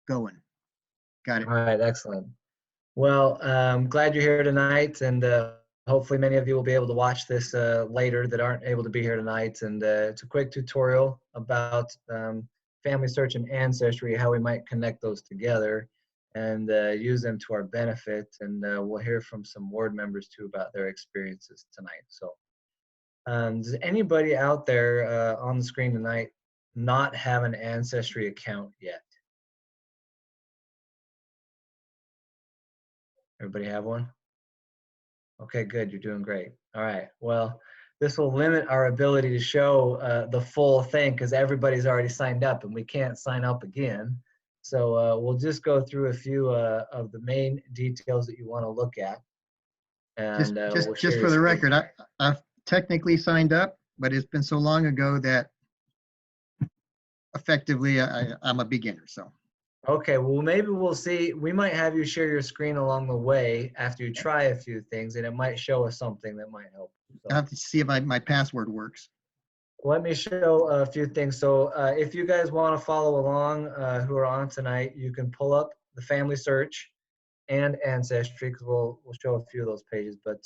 going. Got it. All right, excellent. Well, I'm glad you're here tonight, and hopefully many of you will be able to watch this later that aren't able to be here tonight. And it's a quick tutorial about family search and ancestry, how we might connect those together and use them to our benefit. And we'll hear from some ward members too about their experiences tonight. So does anybody out there on the screen tonight not have an ancestry account yet? Everybody have one? Okay, good. You're doing great. All right. Well, this will limit our ability to show the full thing because everybody's already signed up and we can't sign up again. So we'll just go through a few of the main details that you want to look at. And we'll share Just your for the screen. record, I've technically signed up, but it's been so long ago that effectively I'm a beginner. So Okay, well, maybe we'll see. We might have you share your screen along the way after you try a few things, and it might show us something that might help. So. I have to see if my password works. Let me show a few things. So if you guys want to follow along who are on tonight, you can pull up the family search and ancestry because we'll show a few of those pages. But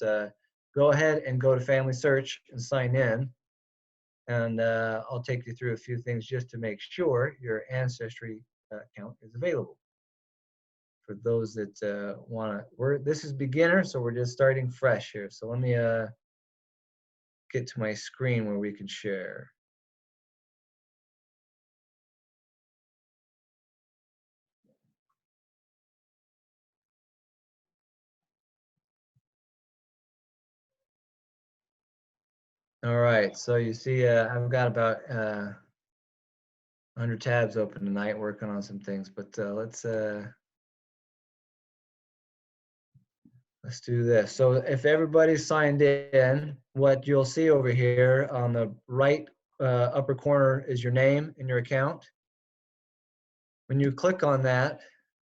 go ahead and go to family search and sign in. And I'll take you through a few things just to make sure your ancestry account is available. For those that want to, this is beginner, so we're just starting fresh here. So let me get to my screen where we can share. All right, so you see I've got about 100 tabs open tonight working on some things, but let's do this. So if everybody's signed in, what you'll see over here on the right upper corner is your name and your account. When you click on that,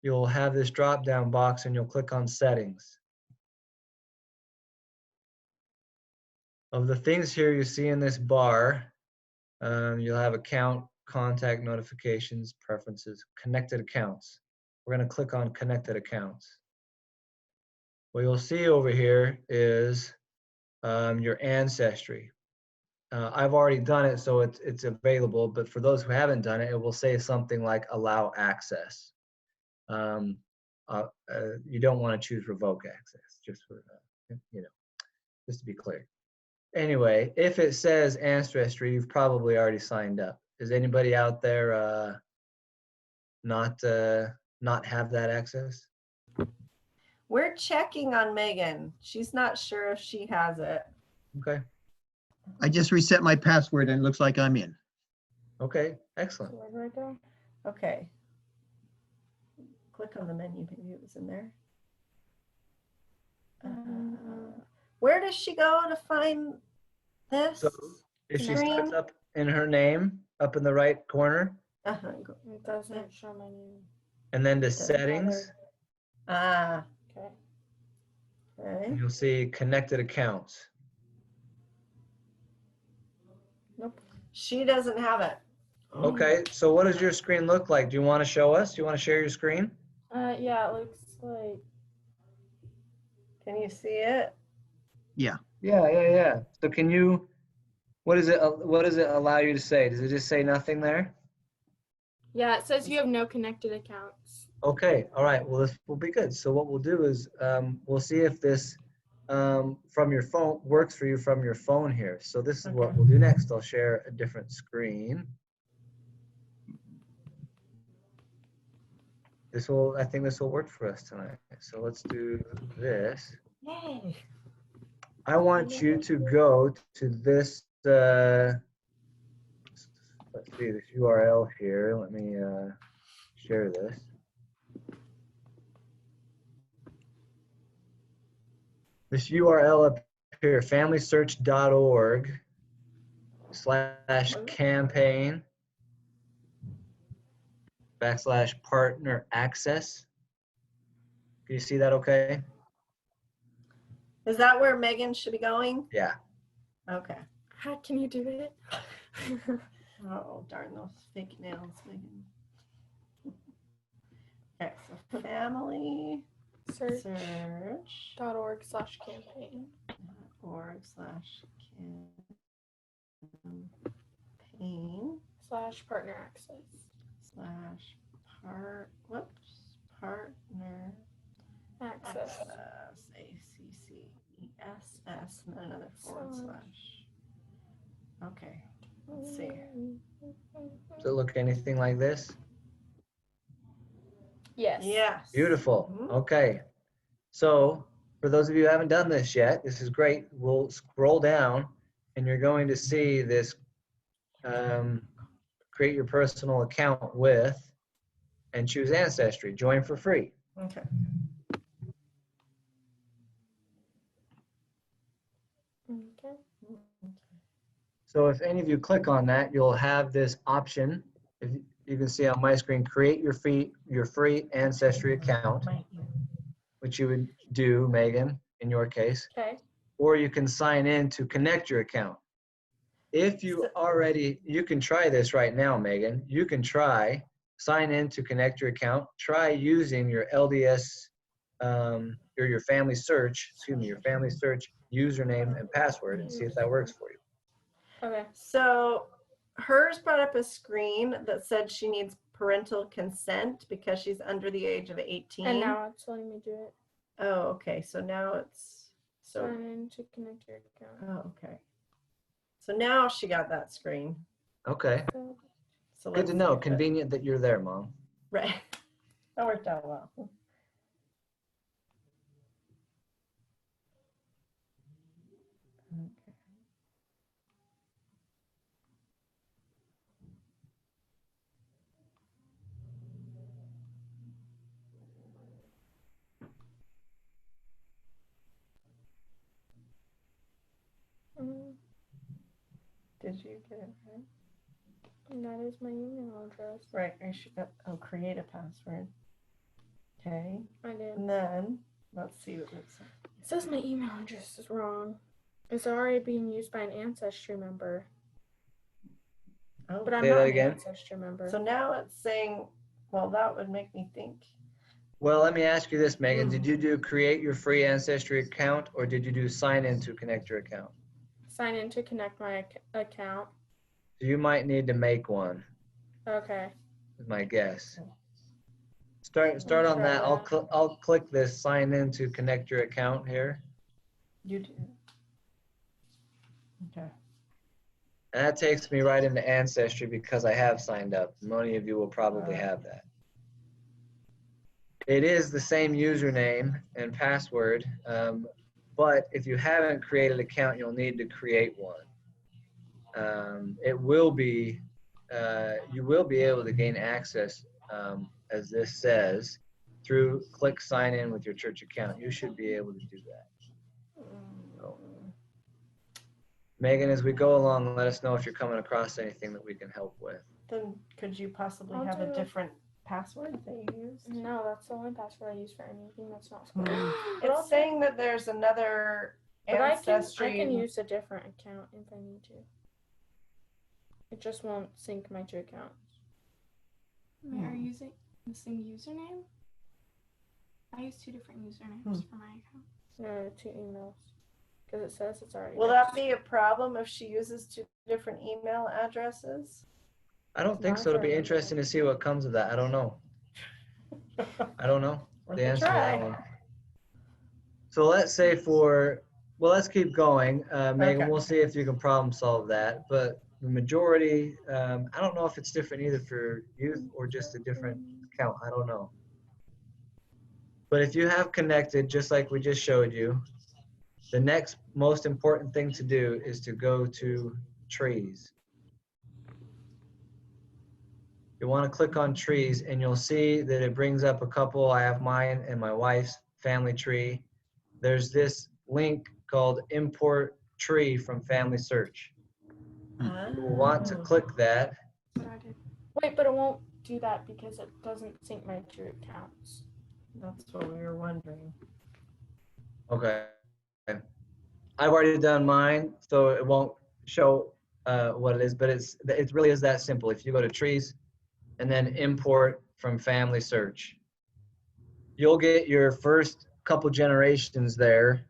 you'll have this drop down box and you'll click on settings. Of the things here you see in this bar, you'll have account, contact notifications, preferences, connected accounts. We're going to click on connected accounts. What you'll see over here is your ancestry. I've already done it, so it's available, but for those who haven't done it, it will say something like allow access. You don't want to choose revoke access, just for, just to be clear. Anyway, if it says ancestry, you've probably already signed up. Is anybody out there not have that access? We're checking on Megan. She's not sure if she has it. Okay. I just reset my password and it looks like I'm in. Okay, excellent. So where do I go? Okay. Click on the menu. Maybe it was in there. Where does she go to find this? So if she starts up in her name, up in the right corner, it doesn't show my name. And then to settings. Okay. And you'll see connected accounts. Nope. She doesn't have it. Okay, so what does your screen look like? Do you want to show us? Do you want to share your screen? Yeah, it looks like. Can you see it? Yeah. Yeah. So can you, what does it allow you to say? Does it just say nothing there? Yeah, it says you have no connected accounts. Okay, all right, well, this will be good. So what we'll do is we'll see if this from your phone works for you from your phone here. So this is what we'll do next. I'll share a different screen. I think this will work for us tonight. So let's do this. Yay. I want you to go to this, let's see, this URL here. Let me share this. This URL up here, familysearch.org/campaign/partner access. Can you see that okay? Is that where Megan should be going? Yeah. Okay. How can you do it? Oh, darn those fake nails, Megan. So family Search. search .org/campaign. .org/campaign /partner access. Partner Access. ACCESS and another / Okay, let's see. Does it look anything like this? Yes. Yes. Beautiful. Mhm. Okay. So for those of you who haven't done this yet, this is great. We'll scroll down and you're going to see this create your personal account with and choose Ancestry. Join for free. Okay. Okay. So if any of you click on that, you'll have this option. If you can see on my screen, create your free Ancestry account, which you would do, Megan, in your case. Okay. Or you can sign in to connect your account. If you already, you can try this right now, Megan. You can sign in to connect your account. Try using your LDS or your family search, your family search username and password and see if that works for you. Okay. So hers brought up a screen that said she needs parental consent because she's under the age of 18. And now it's letting me do it. Oh, okay. So now it's Sign in to connect your account. Oh, okay. So now she got that screen. Okay. So Good to know. Convenient that you're there, Mom. Right. That worked out well. Okay. Did you get it right? And that is my email address. Right. I should create a password. Okay. I did. And then let's see what it says. It says my email address is wrong. It's already being used by an Ancestry member. Oh, But I'm Say not that an again. Ancestry member. so now it's saying, well, that would make me think. Well, let me ask you this, Megan. Did you do create your free Ancestry account or did you do sign in to connect your account? Sign in to connect my account. So you might need to make one, Okay. is my guess. Start on try that. that. I'll click this sign in to connect your account here. You do. Okay. And that takes me right into Ancestry because I have signed up. Many of you will probably have that. It is the same username and password, but if you haven't created an account, you'll need to create one. It will be, you will be able to gain access, as this says, through click sign in with your church account. You should be able to do that. So, Megan, as we go along, let us know if you're coming across anything that we can help with. Then could you possibly I'll have a do it. different password that you used? No, that's the only password I use for anything that's not school. But I'll It's saying that there's another But I Ancestry. can use a different account if I need to. It just won't sync my two accounts. Wait, are you using the same username? I use 2 different usernames for my account. No, 2 emails. Because it says it's already Will that registered. be a problem if she uses 2 different email addresses? I don't think so. It'll be interesting to see what comes of that. I don't know. I don't know Worth the a answer to that try. one. So let's say well, let's keep going. Megan, Okay. we'll see if you can problem solve that. But the majority, I don't know if it's different either for youth or just a different account. I don't know. But if you have connected, just like we just showed you, the next most important thing to do is to go to trees. You want to click on trees and you'll see that it brings up a couple. I have mine and my wife's family tree. There's this link called import tree from family search. You'll want to click that. That's what I did. Wait, but it won't do that because it doesn't sync my 2 accounts. That's what we were wondering. Okay. I've already done mine, so it won't show what it is, but it really is that simple. If you go to trees and then import from family search, you'll get your first couple generations there.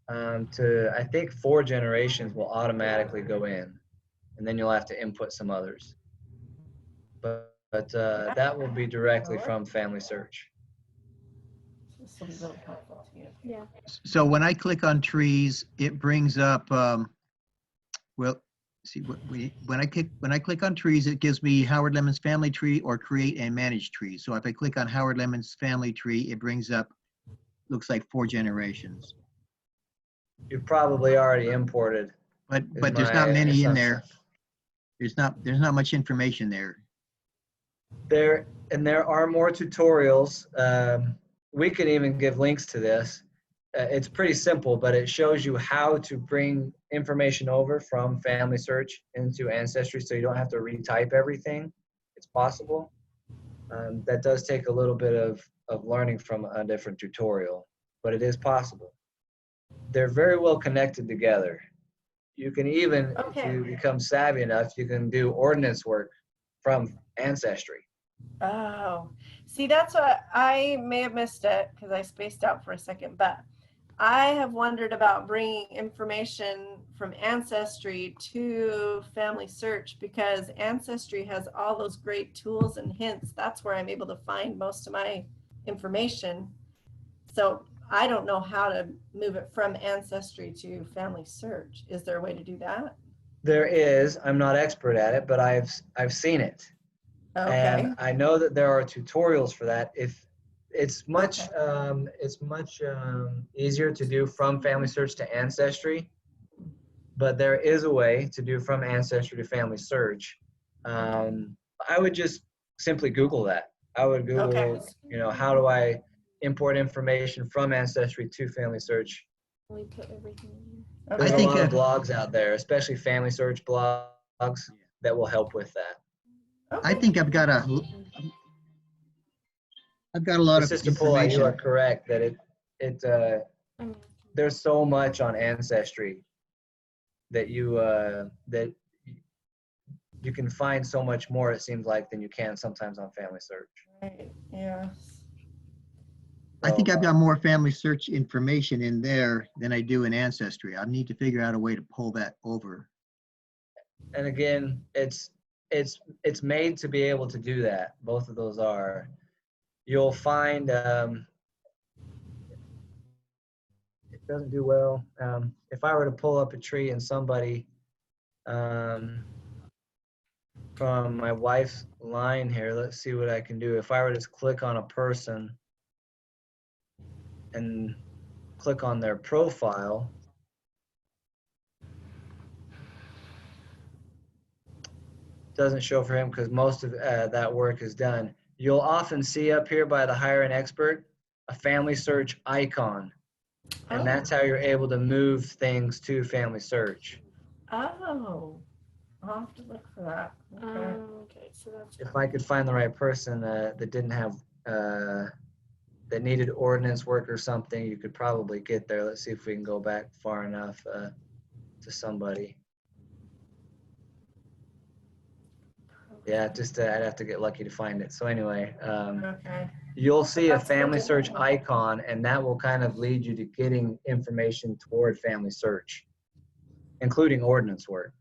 I think 4 generations will automatically go in, and then you'll have to input some others. But that will be directly from Family Search. This will be really helpful to you. Yeah. So when I click on trees, it brings up, well, see, when I click on trees, it gives me Howard Lemon's family tree or create and manage trees. So if I click on Howard Lemon's family tree, it brings up, looks like 4 generations. You've probably already imported. But is there's not my many in assumption. there. There's not much information there. There are more tutorials. We can even give links to this. It's pretty simple, but it shows you how to bring information over from Family Search into Ancestry, so you don't have to retype everything. It's possible. That does take a little bit of learning from a different tutorial, but it is possible. They're very well connected together. You can even, if you become savvy enough, you can do ordinance work from Ancestry. Oh, see, that's what I may have missed it because I spaced out for a second, but I have wondered about bringing information from Ancestry to Family Search because Ancestry has all those great tools and hints. That's where I'm able to find most of my information. So I don't know how to move it from Ancestry to Family Search. Is there a way to do that? There is. I'm not expert at it, but I've seen it. Okay. And I know that there are tutorials for that. If it's much easier to do from Family Search to Ancestry, but there is a way to do from Ancestry to Family Search. I would just simply Google that. I would Google, how do I import information from Ancestry to Family Search? We put everything in here. Okay. There's I a think, lot of blogs out there, especially Family Search blogs, that will help with that. I think I've got a lot of Sister Paula, you are information. correct that I mean, there's so much on Ancestry that you can find so much more, it seems like, than you can sometimes on Family Search. Right. Yes. I think So, I've got more Family Search information in there than I do in Ancestry. I need to figure out a way to pull that over. and again, it's made to be able to do that. Both of those are. You'll find it doesn't do well. If I were to pull up a tree and somebody from my wife's line here, let's see what I can do. If I were to just click on a person and click on their profile, doesn't show for him because most of that work is done. You'll often see up here by the Hire an Expert a Family Search icon, and that's how you're able to move things to Family Search. Oh, I'll have to look for that. Okay. okay, so that's If I could find the right person that didn't have that needed ordinance work or something, you could probably get there. Let's see if we can go back far enough to somebody. Yeah, just I'd have to get lucky to find it. So anyway, Okay. you'll see a That's good Family to Search know. icon, and that will kind of lead you to getting information toward Family Search, including ordinance work.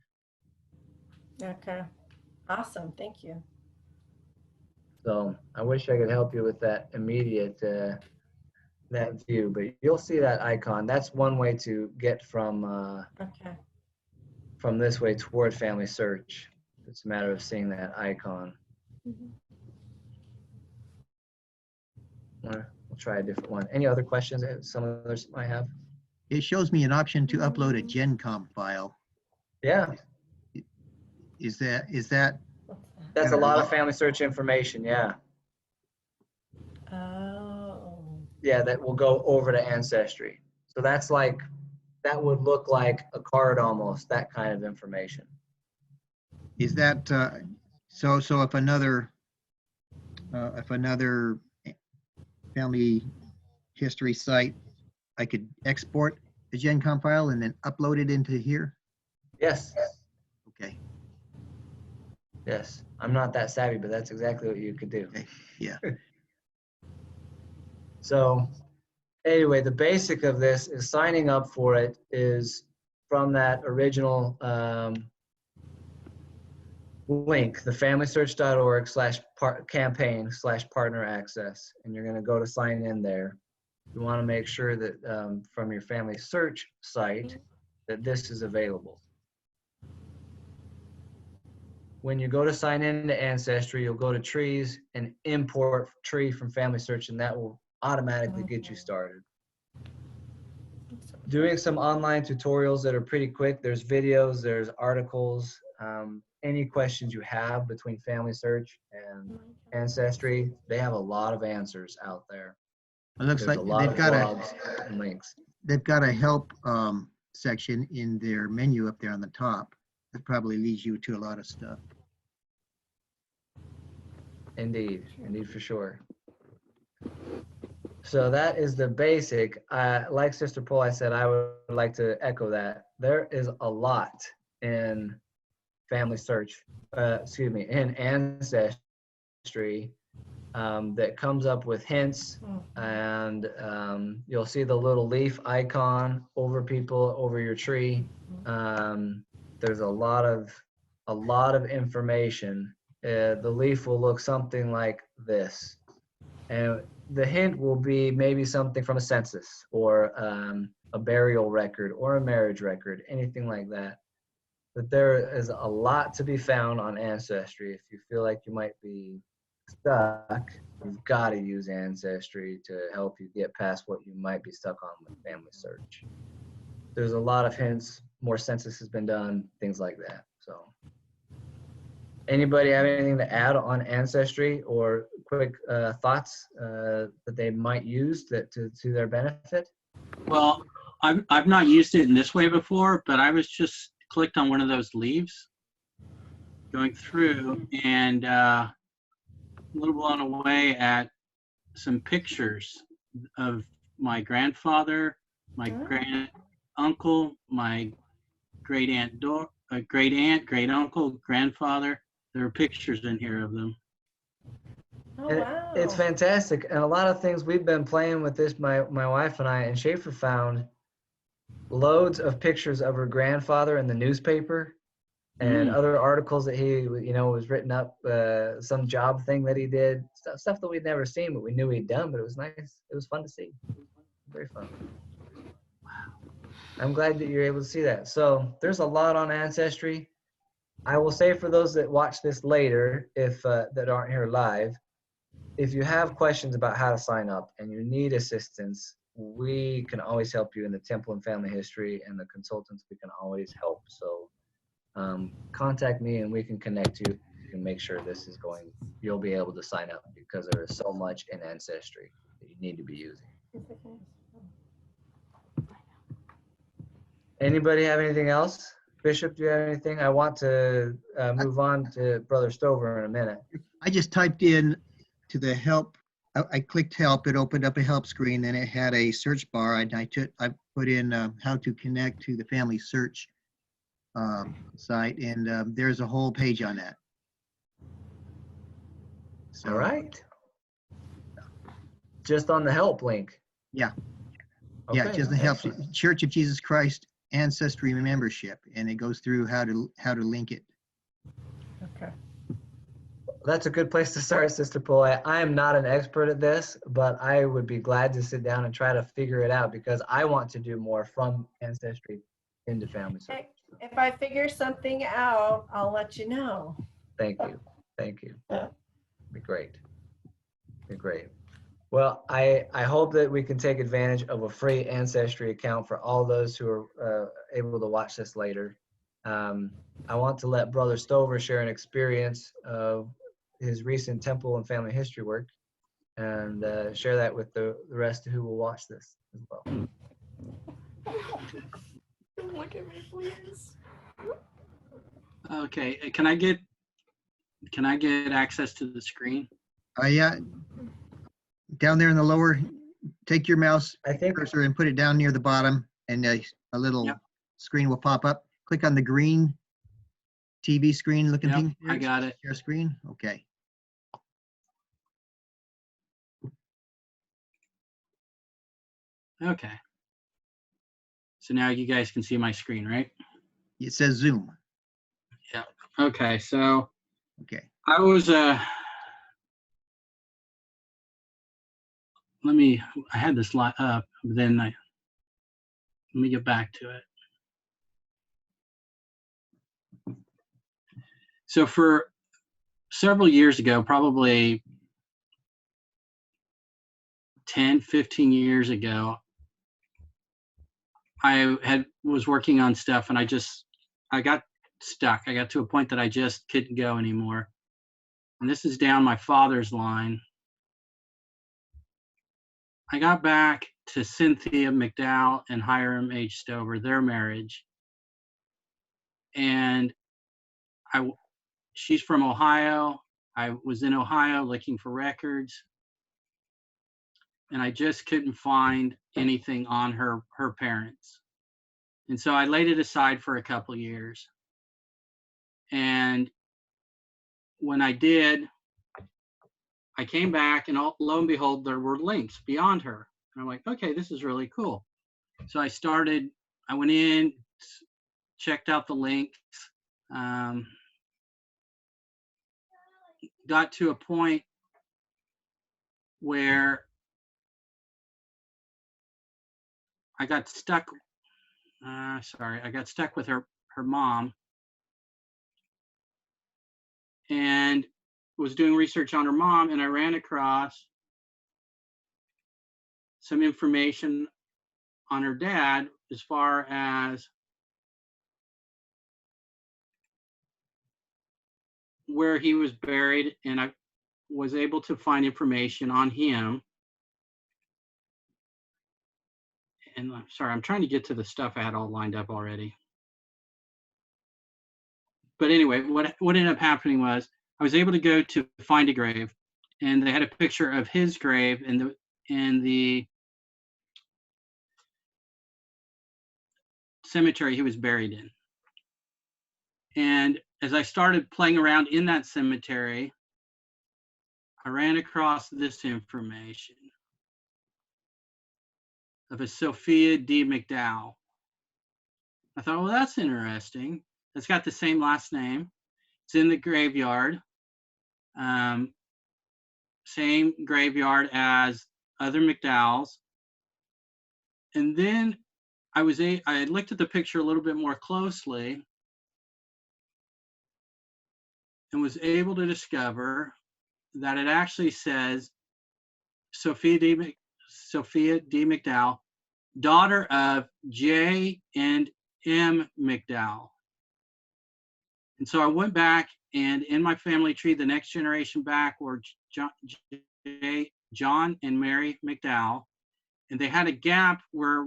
Okay. Awesome. Thank you. So I wish I could help you with that immediate that view, but you'll see that icon. That's one way to get from Okay. this way toward Family Search. It's a matter of seeing that icon. Mhm. We'll try a different one. Any other questions that some others might have? It shows me an option to upload a GenCom file. Yeah, Is that, What's that? that's a lot of Family Search information. Yeah, Oh. yeah, that will go over to Ancestry. So that's like, that would look like a card almost, that kind of information. is that, so if another family history site, I could export the GenCom file and then upload it into here? Yes, Okay, yes. I'm not that savvy, but that's exactly what you could do. okay, yeah. So anyway, the basic of this is signing up for it is from that original link, the familysearch.org/campaign/partner access. And you're going to go to sign in there. You want to make sure that from your family search site that this is available. When you go to sign in to Ancestry, you'll go to trees and import tree from Family Search, and that will automatically get you started. Doing some online tutorials that are pretty quick. There's videos, there's articles. Any questions you have between Family Search and Ancestry, they have a lot of answers out there. It looks There's like a lot they've of got blogs and links. they've got a help section in their menu up there on the top. That probably leads you to a lot of stuff. Indeed, indeed for sure. So that is the basic. Like Sister Paul, I said, I would like to echo that. There is a lot in Family Search, in Ancestry that comes up with hints, and you'll see the little leaf icon over your tree. There's a lot of information. The leaf will look something like this, and the hint will be maybe something from a census or a burial record or a marriage record, anything like that. But there is a lot to be found on Ancestry. If you feel like you might be stuck, you've got to use Ancestry to help you get past what you might be stuck on with Family Search. There's a lot of hints, more census has been done, things like that. So anybody have anything to add on Ancestry or quick thoughts that they might use to their benefit? Well, I've not used it in this way before, but I was just clicked on one of those leaves going through, and a little blown away at some pictures of my grandfather, my great uncle, my great aunt, great uncle, grandfather. There are pictures in here of them. Oh, And wow. it's fantastic. And a lot of things we've been playing with this, my wife and I, and Schaefer found loads of pictures of her grandfather in the newspaper and other articles that he, was written up, some job thing that he did, stuff that we'd never seen, but we knew he'd done, but it was nice. It was fun to see. Very fun. I'm glad that you're able to see that. So there's a lot on Ancestry. I will say for those that watch this later, if that aren't here live, if you have questions about how to sign up and you need assistance, we can always help you in the Temple and Family History, and the consultants, we can always help. So contact me and we can connect you and make sure this is going, you'll be able to sign up, because there is so much in Ancestry that you need to be using. Anybody have anything else? Bishop, do you have anything? I want to move on to Brother Stover in a minute. I just typed in to the help. I clicked help. It opened up a help screen. Then it had a search bar. And I put in how to connect to the Family Search site, and there's a whole page on that. So, All right. Just on the help link. Yeah. Okay, Yeah, just the help. excellent. Church of Jesus Christ Ancestry membership, and it goes through how to link it. Okay. That's a good place to start, Sister Paul. I am not an expert at this, but I would be glad to sit down and try to figure it out, because I want to do more from Ancestry into Family Search. If I figure something out, I'll let you know. Thank you. Thank you. Yeah. Be great. Be great. Well, I hope that we can take advantage of a free Ancestry account for all those who are able to watch this later. I want to let Brother Stover share an experience of his recent Temple and Family History work, and share that with the rest who will watch this as well. Don't look at me, please. Okay, can I get access to the screen? Yeah, down there in the lower, take your mouse I think cursor and put it down near the bottom, and a little Yep. screen will pop up. Click on the green TV screen looking Yep, thing. I got it. Share screen. Okay. Okay. So now you guys can see my screen, right? It says Zoom. Okay, so Okay. I was, I had this lot up, but then let me get back to it. So for several years ago, probably 10, 15 years ago, I was working on stuff and I got stuck. I got to a point that I just couldn't go anymore. And this is down my father's line. I got back to Cynthia McDowell and Hiram H. Stover, their marriage. And she's from Ohio. I was in Ohio looking for records. And I just couldn't find anything on her parents. And so I laid it aside for a couple of years. And when I did, I came back and lo and behold, there were links beyond her. And I'm like, okay, this is really cool. So I went in, checked out the links, got to a point where I got stuck. I got stuck with her mom, and was doing research on her mom, and I ran across some information on her dad as far as where he was buried, and I was able to find information on him. And I'm sorry, I'm trying to get to the stuff I had all lined up already. But anyway, what ended up happening was I was able to go to find a grave, and they had a picture of his grave in the cemetery he was buried in. And as I started playing around in that cemetery, I ran across this information of a Sophia D. McDowell. I thought, well, that's interesting. It's got the same last name. It's in the graveyard. Same graveyard as other McDowells. And then I looked at the picture a little bit more closely and was able to discover that it actually says Sophia D. McDowell, daughter of J. and M. McDowell. And so I went back, and in my family tree, the next generation back were John and Mary McDowell. And they had a gap where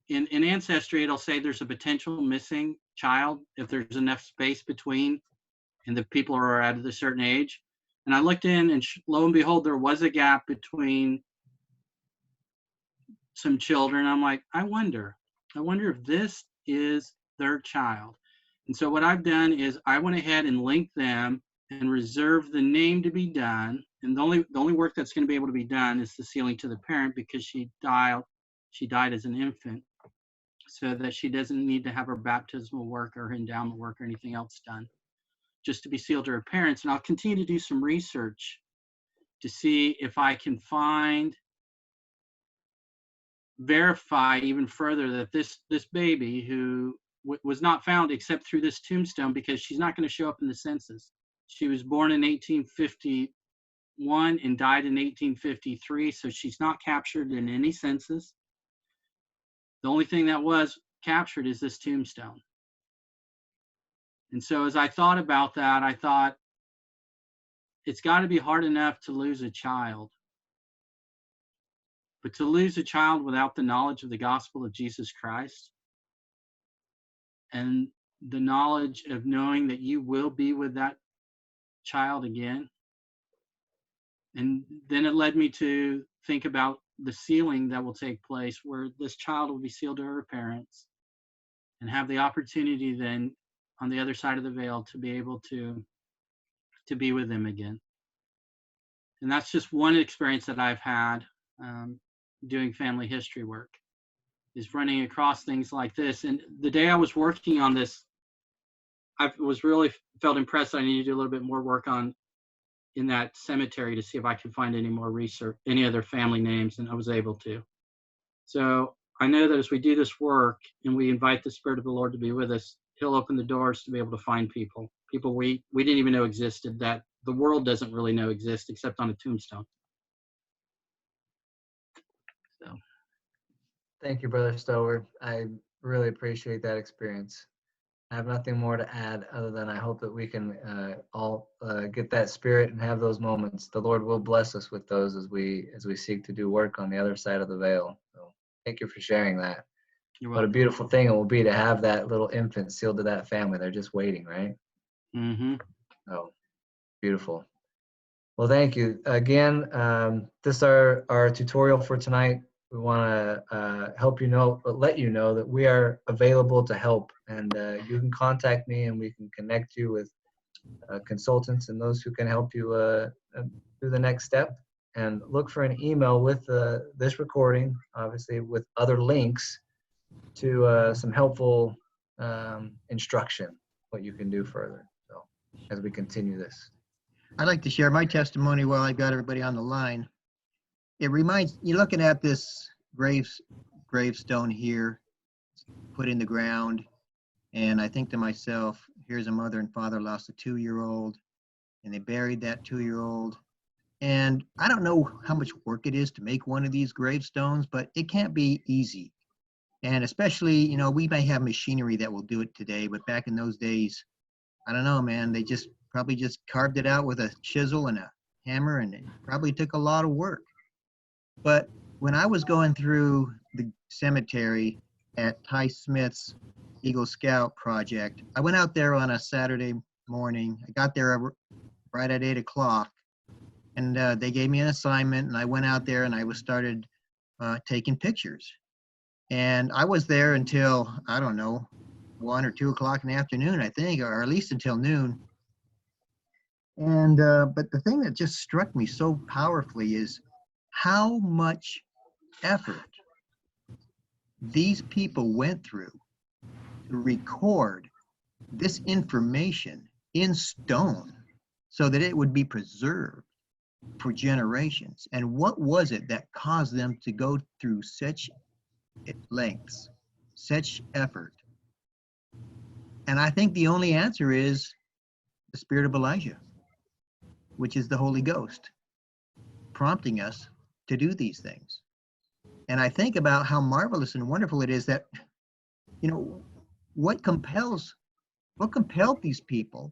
in Ancestry, it'll say there's a potential missing child if there's enough space between and the people are at a certain age. And I looked in, and lo and behold, there was a gap between some children. I'm like, I wonder if this is their child. And so what I've done is I went ahead and linked them and reserved the name to be done. And the only work that's going to be able to be done is the sealing to the parent, because she died as an infant, so that she doesn't need to have her baptismal work or her endowment work or anything else done, just to be sealed to her parents. And I'll continue to do some research to see if I can verify even further that this baby, who was not found except through this tombstone, because she's not going to show up in the census. She was born in 1851 and died in 1853, so she's not captured in any census. The only thing that was captured is this tombstone. And so as I thought about that, I thought, it's got to be hard enough to lose a child. But to lose a child without the knowledge of the gospel of Jesus Christ, and the knowledge of knowing that you will be with that child again. And then it led me to think about the sealing that will take place, where this child will be sealed to her parents and have the opportunity then on the other side of the veil to be able to be with them again. And that's just one experience that I've had. doing family history work, is running across things like this. And the day I was working on this, I was really felt impressed. I needed to do a little bit more work in that cemetery to see if I could find any more research, any other family names, and I was able to. So I know that as we do this work and we invite the Spirit of the Lord to be with us, He'll open the doors to be able to find people we didn't even know existed, that the world doesn't really know exist except on a tombstone. So Thank you, Brother Stover. I really appreciate that experience. I have nothing more to add other than I hope that we can all get that spirit and have those moments. The Lord will bless us with those as we seek to do work on the other side of the veil. So thank you for sharing that. you're What a welcome. beautiful thing it will be to have that little infant sealed to that family. They're just waiting, right? Mm-hmm. Oh, beautiful. Well, thank you. Again, this is our tutorial for tonight. We want to let you know that we are available to help, and you can contact me and we can connect you with consultants and those who can help you through the next step. And look for an email with this recording, obviously with other links to some helpful instruction, what you can do further. So as we continue this. I'd like to share my testimony while I've got everybody on the line. It reminds, you're looking at this gravestone here, put in the ground, and I think to myself, here's a mother and father lost a 2-year-old, and they buried that 2-year-old. And I don't know how much work it is to make one of these gravestones, but it can't be easy. And especially, you know, we may have machinery that will do it today, but back in those days, I don't know, man, they probably just carved it out with a chisel and a hammer, and it probably took a lot of work. But when I was going through the cemetery at Ty Smith's Eagle Scout project, I went out there on a Saturday morning. I got there right at 8 o'clock, and they gave me an assignment, and I went out there and I started taking pictures. And I was there until, I don't know, 1 or 2 o'clock in the afternoon, I think, or at least until noon. And but the thing that just struck me so powerfully is how much effort these people went through to record this information in stone so that it would be preserved for generations. And what was it that caused them to go through such lengths, such effort? And I think the only answer is the spirit of Elijah, which is the Holy Ghost, prompting us to do these things. And I think about how marvelous and wonderful it is that, you know, what compelled these people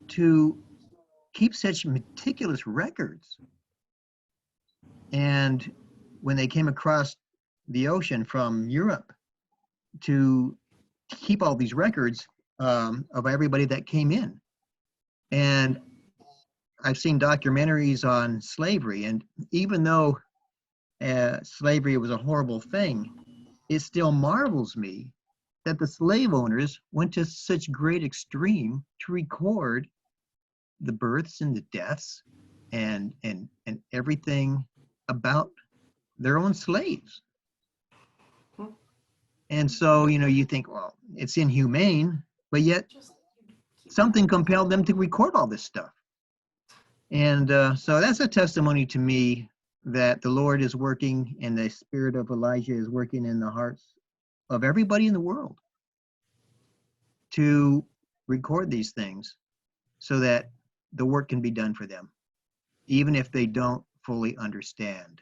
to keep such meticulous records. And when they came across the ocean from Europe to keep all these records of everybody that came in. And I've seen documentaries on slavery, and even though slavery was a horrible thing, it still marvels me that the slave owners went to such great extreme to record the births and the deaths and everything about their own slaves. And so, you know, you think, well, it's inhumane, but yet something compelled them to record all this stuff. And so that's a testimony to me that the Lord is working and the spirit of Elijah is working in the hearts of everybody in the world to record these things so that the work can be done for them, even if they don't fully understand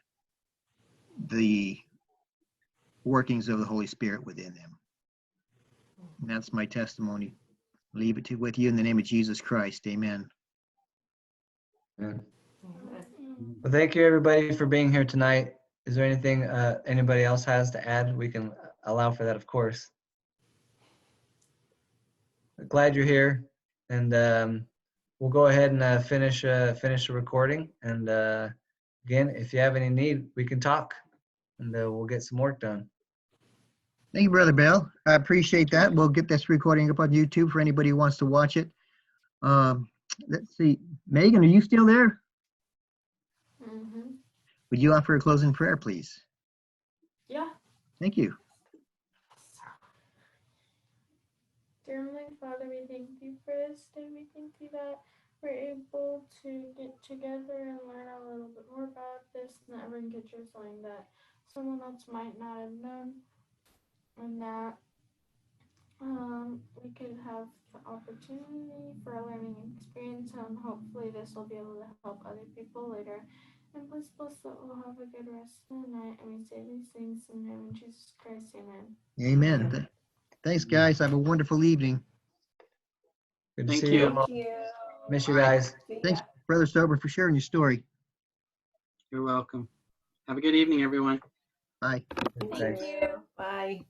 the workings of the Holy Spirit within them. And that's my testimony. Leave it with you in the name of Jesus Christ. Amen. Yeah. Well, thank you everybody for being here tonight. Is there anything anybody else has to add? We can allow for that, of course. Glad you're here, and we'll go ahead and finish the recording. And again, if you have any need, we can talk, and we'll get some work done. Thank you, Brother Bill. I appreciate that. We'll get this recording up on YouTube for anybody who wants to watch it. Let's see. Megan, are you still there? Mm-hmm. Would you offer a closing prayer, please? Yeah. Thank you. Dear Heavenly Father, we thank you for this day. We thank you that we're able to get together and learn a little bit more about this, and that everyone gets something that someone else might not have known, and that we could have the opportunity for a learning experience, and hopefully this will be able to help other people later. And please bless that we'll have a good rest of the night, and we say these things in the name of Jesus Christ. Amen. Amen. Thanks, guys. Have a wonderful evening. Good to Thank see you. you. Thank you. Miss you guys. See ya. Thanks, Brother Sober, for sharing your story. You're welcome. Have a good evening, everyone. Bye. Thank Thanks. you. Bye.